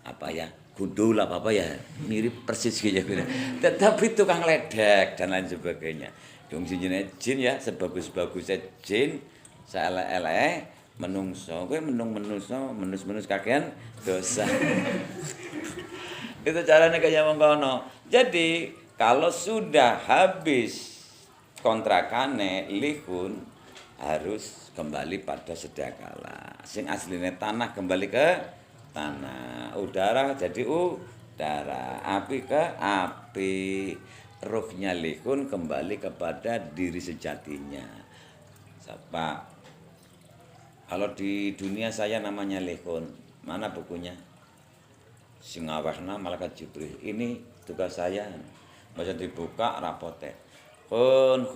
apa ya, gundul apa ya, mirip persis kaya gitu. Tetapi tukang ledek dan lain sebagainya. Wong jin ya sebagus-bagusnya jin, saelek-eleke menungso. Kowe menus kakean dosa. Itu caranya kaya mengkono. Jadi kalau sudah habis kontrakane lihun harus kembali pada sedia kala. Sing aslinya tanah kembali ke tanah, udara jadi udara, api ke api. Ruhnya lihun kembali kepada diri sejatinya. Siapa? Kalau di dunia saya namanya lihun. Mana bukunya? Singawehna malaikat Jibril. Ini tugas saya. Masa dibuka rapote. Kun.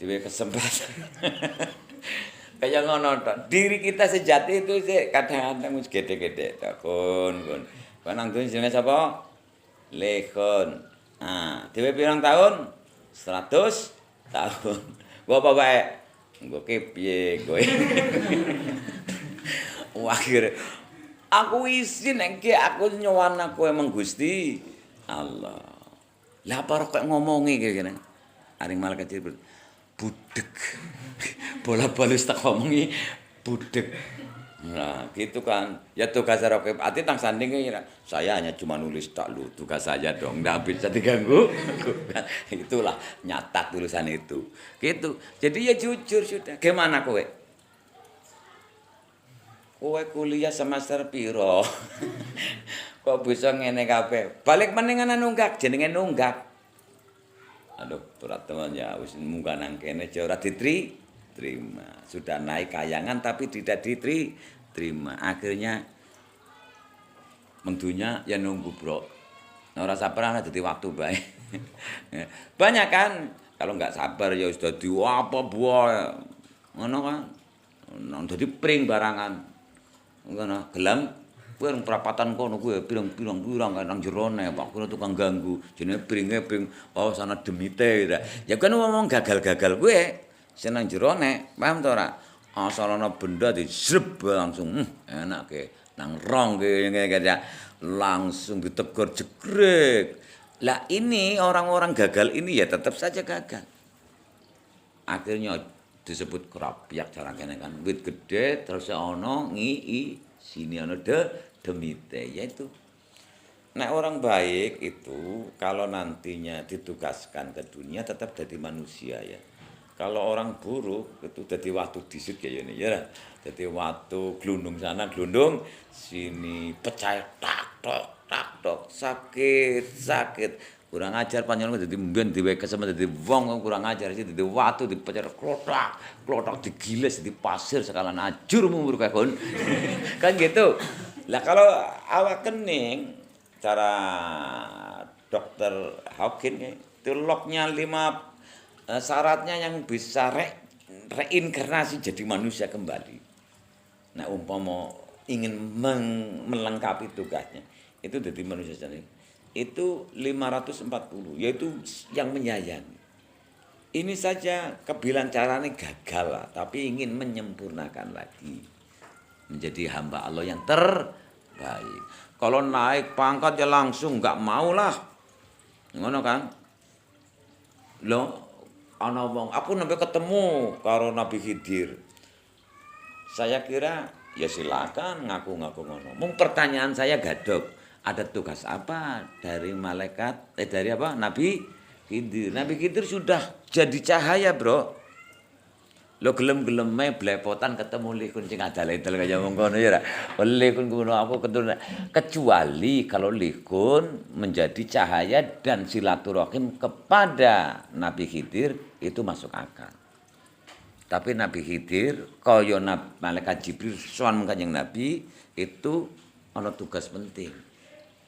Dhewe kesempatan. Kayak ngono tok. Diri kita sejati itu sih kadang-kadang wis gede-gede. Kun. Kok nang dunya jenenge sapa? Lekon. Dhewe pirang tahun? 100 tahun. Gua apa bae? Nggo piye kowe? Akhire aku isin nek aku nyowan aku emang Gusti Allah. Lah apa kok ngomongi kene. Aring malaikat Jibril. Budek. Bola-balis tak ngomongi budek. Nah, gitu kan. Ya tugas Raqib Atid tang sandinge saya hanya cuma nulis tak lu, tugas saya dong. Ndak bisa diganggu. Itulah nyatat tulisan itu. Gitu. Jadi ya jujur sudah. Gimana kowe? Kowe kuliah semester piro? Kok bisa ngene kabeh? Balik meneh ana nunggak, jenenge nunggak. Aduh, berat teman ya wis munggah nang kene aja ora diterima. Sudah naik kayangan tapi tidak diterima. Akhirnya mendunya ya nunggu, Bro. Ora sabar ana dadi waktu bae. Banyak kan kalau enggak sabar ya wis dadi apa buah. Ngono kan. Nang dadi pring barangan. Ngono, gelem kowe perapatan kono kuwi pirang-pirang kan nang jerone Pak kono tukang ganggu. Jenenge pring oh sana demite. Ya kan ngomong gagal-gagal kowe seneng jerone, paham to ora? Asal ana benda disrep langsung enak ke nang rong ke langsung ditegur jegrek. Lah ini orang-orang gagal ini ya tetap saja gagal. Akhirnya disebut kerapiak cara kene kan. Wit gede terus ana sini ana demite yaitu. Nah orang baik itu kalau nantinya ditugaskan ke dunia tetap jadi manusia ya. Kalau orang buruk itu jadi waktu disit kayak ini ya. Jadi waktu glundung sana glundung sini pecah tak tok sakit. Kurang ajar panjenengan dadi mben diwe kesem dadi wong kurang ajar sih dadi watu dipecer klothok digiles di pasir sekalian ajur mumur kakon. Kan gitu. Lah kalau awak kening cara dokter Hawking itu lognya 5 syaratnya yang bisa reinkarnasi jadi manusia kembali. Nah umpama ingin melengkapi tugasnya itu jadi manusia sendiri. Itu 540 yaitu yang menyayangi. Ini saja kebilang caranya gagal lah, tapi ingin menyempurnakan lagi menjadi hamba Allah yang terbaik. Kalau naik pangkat ya langsung nggak mau lah, ngono kan? Loh, ana wong aku sampai ketemu karo Nabi Khidir. Saya kira Ya silakan ngaku-ngaku ngono. Mung pertanyaan saya gadok, ada tugas apa dari malaikat dari apa? Nabi Khidir. Nabi Khidir sudah jadi cahaya, Bro. Lo gelem-geleme blepotan ketemu likun sing adal-edal kaya mengkono ya ra. Likun kuno aku keturunan kecuali kalau likun menjadi cahaya dan silaturahim kepada Nabi Khidir itu masuk akal. Tapi Nabi Khidir kaya malaikat Jibril sowan Kanjeng Nabi itu ana tugas penting.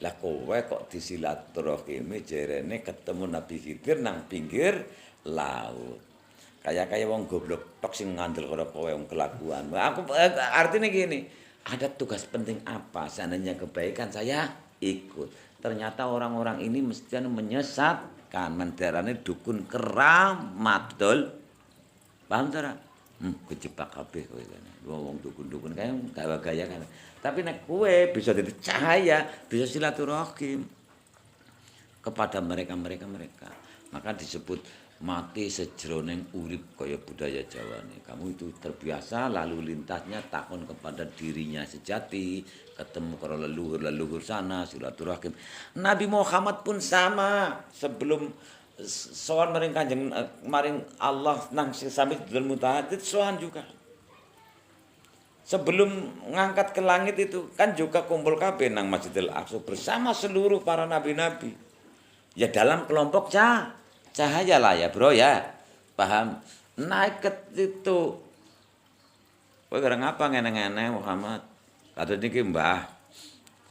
Lah kowe kok disilaturahime jerene ketemu Nabi Khidir nang pinggir laut. Kayak wong goblok tok sing ngandel karo kowe wong kelakuan. Aku artinya gini, ada tugas penting apa? Seandainya kebaikan saya ikut. Ternyata orang-orang ini mesti menyesatkan, mendarane dukun keramat, betul? Paham ta? Kejebak kabeh kowe kan. Wong dukun-dukun kae gaya kan. Tapi nek kowe bisa jadi cahaya, bisa silaturahim kepada mereka. Maka disebut mati sejroning urip kaya budaya Jawa nih. Kamu itu terbiasa lalu lintasnya takon kepada dirinya sejati, ketemu karo leluhur sana silaturahim. Nabi Muhammad pun sama, sebelum sowan maring Kanjeng maring Allah nang sami Sidratul Muntaha itu sowan juga. Sebelum ngangkat ke langit itu kan juga kumpul kabeh nang Masjidil Aqsa bersama seluruh para nabi-nabi. Ya dalam kelompok cahaya lah ya, Bro ya. Paham? Naik ke situ. Kowe gareng apa ngene-ngene Muhammad? Kados niki Mbah.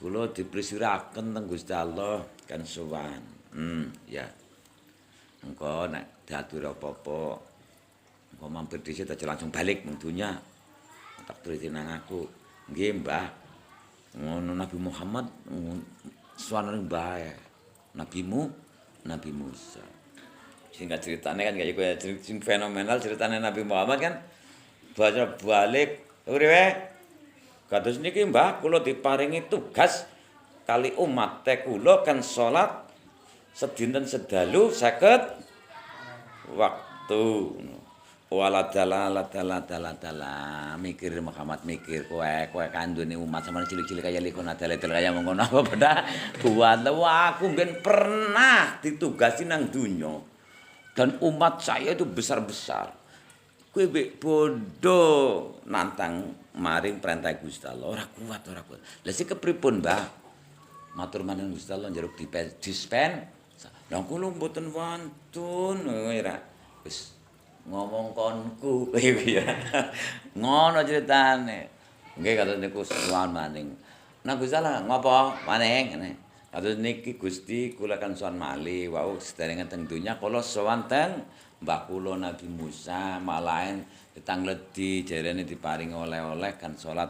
Kula diprisiraken teng Gusti Allah kan sowan. Ya. Engko nek diatur apa-apa engko mampir dhisik aja langsung balik mung dunya. Tak turuti nang aku. Nggih, Mbah. Ngono Nabi Muhammad sowan ning Mbah. Nabi Musa. Singkat ceritanya kan kayak gue fenomenal ceritanya Nabi Muhammad kan baca balik uriwe kados niki Mbah kula diparingi tugas kali umat kula kan salat sedinten sedalu 50 waktu waladala mikir Muhammad mikir kowe kandune umat sampeyan cilik-cilik kaya likon adal-adal kaya ngono apa beda buat aku ben pernah ditugasi nang donya. Dan umat saya itu besar-besar. Kowe bodoh nantang maring perintah Gusti Allah. Ora kuat. Lah sik kepripun, Mbah? Matur maneh Gusti Allah njeruk dispen. Lah kula mboten wantun ora. Wis ngomong konku ya. Ngono ceritane. Nggih kados niku sowan maning. Nah Gusti Allah ngopo maning ngene. Kados niki Gusti kula kan sowan malih wau sederenge teng donya kula sowan teng mbah kula Nabi Musa malaen ditang ledi jarene diparingi oleh-oleh kan salat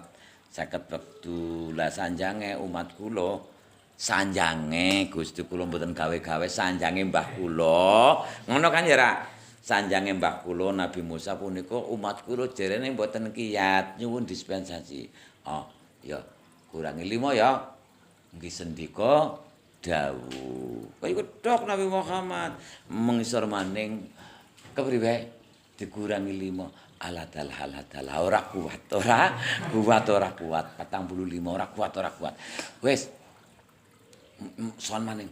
50 wektu. Lah sanjange umat kula sanjange Gusti kula mboten gawe-gawe sanjange mbah kula. Ngono kan ya ra? Sanjange mbah kula Nabi Musa punika umat kula jarene mboten kiyat nyuwun dispensasi. Oh, ya kurangi 5 ya. Nggih sendika dawuh. Kaya tok Nabi Muhammad mengisor maning kepriwe dikurangi 5 aladal haladal ora kuat 45 ora kuat. Wis son maning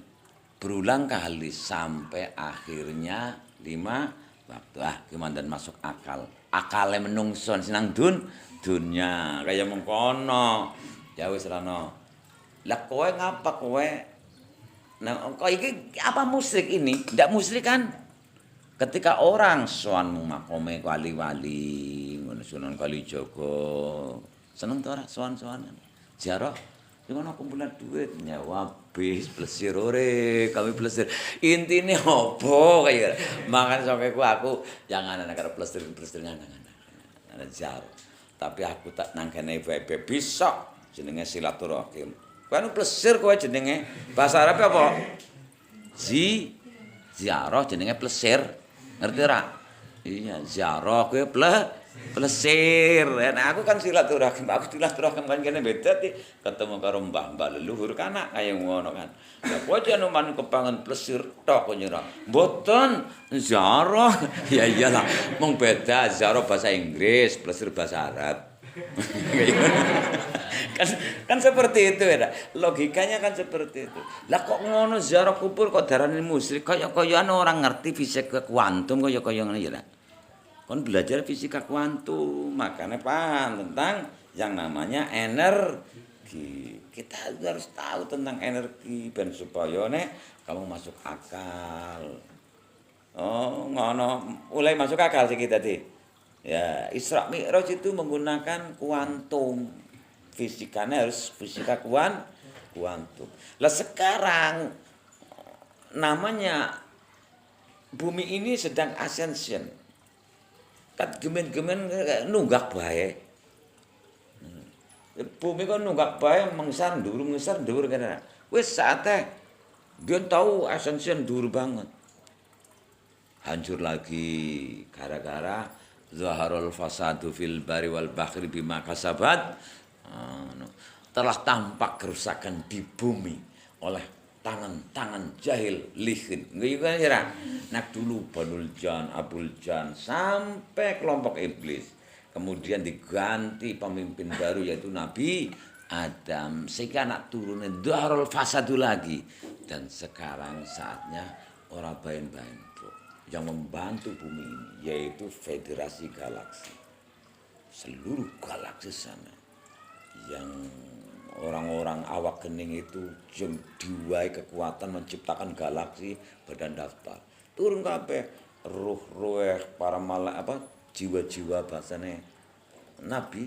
berulang kali sampai akhirnya 5 waktu kemandan masuk akal. Akale menungso senang dunya kaya mengkono. Ya wis rano. Lah kowe ngapa kowe? Nah, kok iki apa musyrik ini? Ndak musyrik kan? Ketika orang sowan makome wali-wali, ngono Sunan Kalijaga. Seneng ta ora sowan-sowanan? Ziarah di mana kumpulan duit nyawa bis plesir ore, kami plesir. Intine opo kaya. Makan sampe aku jangan ana karo plesir nang. Ana ziarah. Tapi aku tak nang kene wae bisa jenenge silaturahim. Kan plesir kowe jenenge. Bahasa Arab apa? Ziarah jenenge plesir. Ngerti ora? Iya, ziarah kowe plesir. Nah, aku kan silaturahim. Aku silaturahim kan kene beda ti ketemu karo mbah-mbah leluhur kanak kaya ngono kan. Lah kowe jan man kepangen plesir tok nyira. Mboten ziarah. Ya iyalah, mung beda ziarah bahasa Inggris, plesir bahasa Arab. kan kan seperti itu ya. Logikanya kan seperti itu. Lah kok ngono ziarah kubur kok darani musyrik kaya-kayane orang ngerti fisika kuantum kaya-kaya ngene ya. Kon belajar fisika kuantum, makanya paham tentang yang namanya energi. Kita harus tahu tentang energi ben supaya nek kamu masuk akal. Oh, ngono. Mulai masuk akal sih kita tadi. Ya, Isra Mi'raj itu menggunakan kuantum. Fisikanya harus fisika kuantum. Lah sekarang namanya bumi ini sedang ascension. Kat gemen-gemen nunggak bae. Bumi kan nunggak bae mengsar ndur kan. Wis saatnya dia tahu ascension dur banget. Hancur lagi gara-gara zaharul fasadu fil bari wal bahri bima kasabat telah tampak kerusakan di bumi oleh tangan-tangan jahil lihin. Nggih kan ya. Nak dulu Banul Jan, Abul Jan sampai kelompok iblis. Kemudian diganti pemimpin baru yaitu Nabi Adam sehingga anak turunnya zaharul fasadu lagi dan sekarang saatnya orang bain-bain yang membantu bumi ini yaitu Federasi Galaksi. Seluruh galaksi sana yang orang-orang awak kening itu yang diwai kekuatan menciptakan galaksi badan daftar. Turun kabeh ruh-ruh para malaikat jiwa-jiwa bahasane nabi.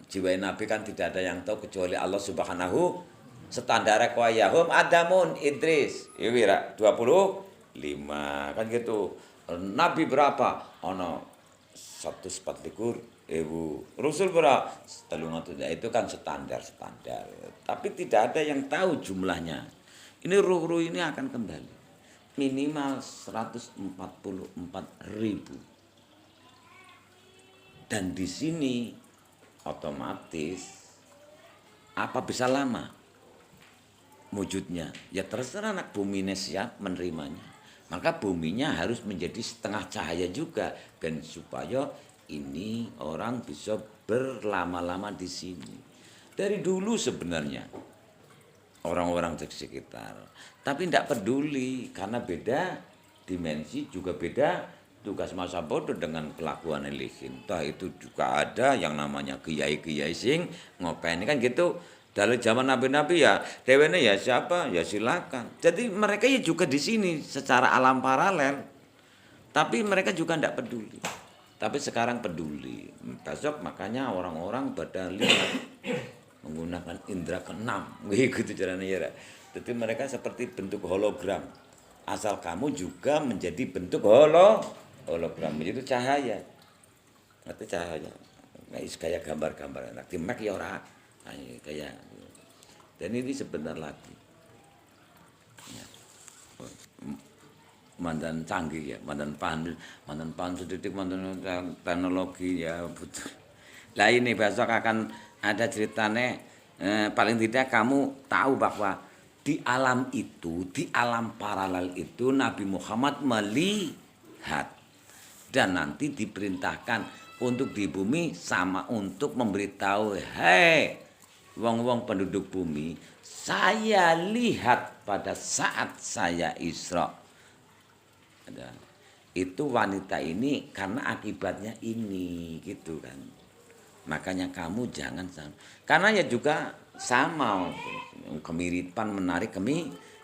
Jiwa nabi kan tidak ada yang tahu kecuali Allah Subhanahu standar koyahum Adamun Idris. Ya wira 25 kan gitu. Nabi berapa? Ono 144.000. Rasul berapa? 300. Itu kan standar. Tapi tidak ada yang tahu jumlahnya. Ini ruh-ruh ini akan kembali. Minimal 144.000. Dan di sini otomatis apa bisa lama wujudnya? Ya terserah anak bumi siap menerimanya. Maka buminya harus menjadi setengah cahaya juga dan supaya ini orang bisa berlama-lama di sini. Dari dulu sebenarnya orang-orang di sekitar, tapi tidak peduli karena beda dimensi juga beda tugas masa bodoh dengan kelakuan lihin. Toh itu juga ada yang namanya kiai-kiai sing ngopeni kan gitu. Dari zaman nabi-nabi ya, dewene ya siapa ya silakan. Jadi mereka ya juga di sini secara alam paralel. Tapi mereka juga tidak peduli. Tapi sekarang peduli. Besok makanya orang-orang pada lihat menggunakan indera keenam. Gitu caranya ya. Jadi mereka seperti bentuk hologram. Asal kamu juga menjadi bentuk hologram. Itu cahaya. Itu cahaya. Kayak gambar-gambar. Nah, di Mac ya ora. Kayak dan ini sebentar lagi ya. Mandan canggih ya, mandan sedikit mandan teknologi ya betul. Lah ini besok akan ada ceritanya paling tidak kamu tahu bahwa di alam itu, di alam paralel itu Nabi Muhammad melihat dan nanti diperintahkan untuk di bumi sama untuk memberitahu, hei wong-wong penduduk bumi, saya lihat pada saat saya Isra. Itu wanita ini karena akibatnya ini gitu kan. Makanya kamu jangan sama. Karena ya juga sama kemiripan menarik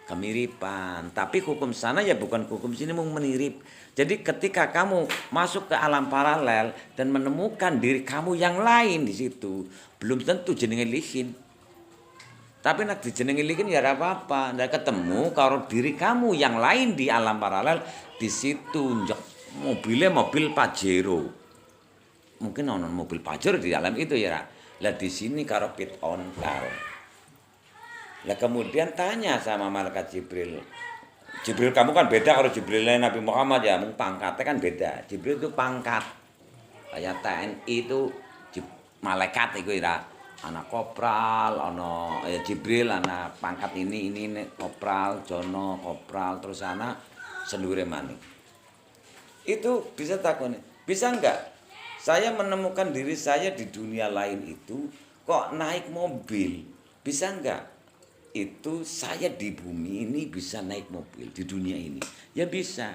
kemiripan. Tapi hukum sana ya bukan hukum sini mau menirip. Jadi ketika kamu masuk ke alam paralel dan menemukan diri kamu yang lain di situ, belum tentu jenenge lihin. Tapi nek dijenenge lihin ya ora apa-apa, ndak ketemu karo diri kamu yang lain di alam paralel di situ mobilnya mobil Pajero. Mungkin ono mobil Pajero di alam itu ya. Lah di sini karo pit on car. Lah kemudian tanya sama malaikat Jibril. Jibril kamu kan beda kalau Jibrilnya Nabi Muhammad ya, pangkatnya kan beda. Jibril itu pangkat. Kayak TNI itu malaikat itu ya. Anak kopral, ana Jibril anak pangkat ini kopral, Jono kopral, terus anak sendure manik. Itu bisa takoni. Bisa enggak Saya menemukan diri saya di dunia lain itu kok naik mobil. Bisa enggak? Itu saya di bumi ini bisa naik mobil di dunia ini. Ya bisa.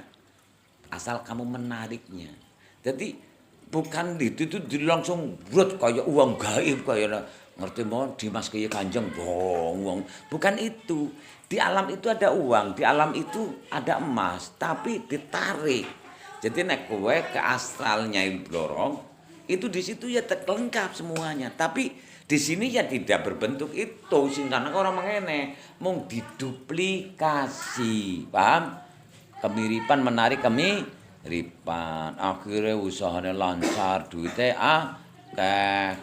Asal kamu menariknya. Jadi bukan itu langsung brut kayak uang gaib kayak ngerti mau Dimas kayak Kanjeng wong. Bukan itu. Di alam itu ada uang, di alam itu ada emas, tapi ditarik. Jadi nek kowe ke astralnya Blorong, itu di situ ya terlengkap semuanya. Tapi di sini ya tidak berbentuk itu, sing karena orang mengene, mung diduplikasi, paham? Kemiripan menarik kemiripan. Akhirnya usahanya lancar, duitnya akeh.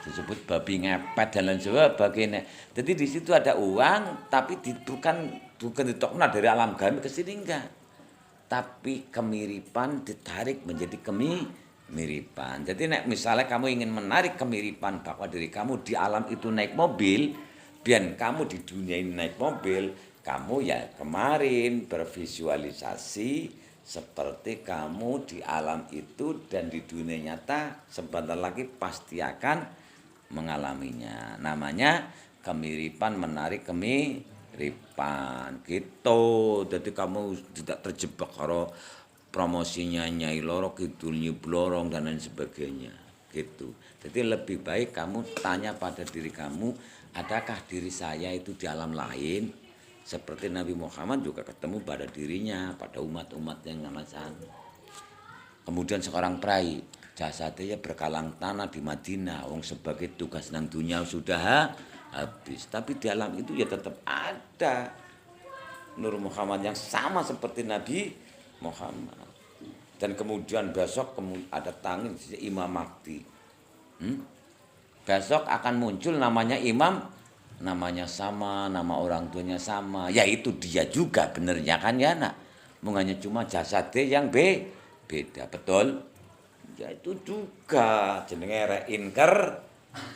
Disebut babi ngepet dan lain sebagainya. Jadi di situ ada uang, tapi bukan ditokna dari alam gaib ke sini enggak. Tapi kemiripan ditarik menjadi kemiripan. Jadi misalnya kamu ingin menarik kemiripan bahwa diri kamu di alam itu naik mobil, biar kamu di dunia ini naik mobil, kamu ya kemarin bervisualisasi seperti kamu di alam itu dan di dunia nyata sebentar lagi pasti akan mengalaminya. Namanya kemiripan menarik kemiripan gitu. Jadi kamu tidak terjebak karo promosinya Nyai Loro Kidul Nyiblorong dan lain sebagainya gitu. Jadi lebih baik kamu tanya pada diri kamu, adakah diri saya itu di alam lain? Seperti Nabi Muhammad juga ketemu pada dirinya, pada umat-umat yang ngalasan. Kemudian seorang prai, jasadnya berkalang tanah di Madinah, wong sebagai tugas nang dunia sudah habis, tapi di alam itu ya tetap ada Nur Muhammad yang sama seperti Nabi Muhammad. Dan kemudian besok ada tangin Imam Mahdi. Besok akan muncul namanya Imam, namanya sama, nama orang tuanya sama, yaitu dia juga benernya kan ya nak, hanya cuma jasadnya yang beda, betul? Ya itu juga jenenge reinker,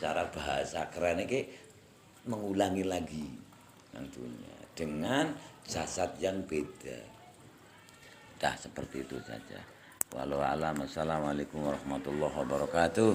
cara bahasa keren ini mengulangi lagi tentunya dengan jasad yang beda. Dah seperti itu saja. Walau alam. Assalamualaikum warahmatullahi wabarakatuh.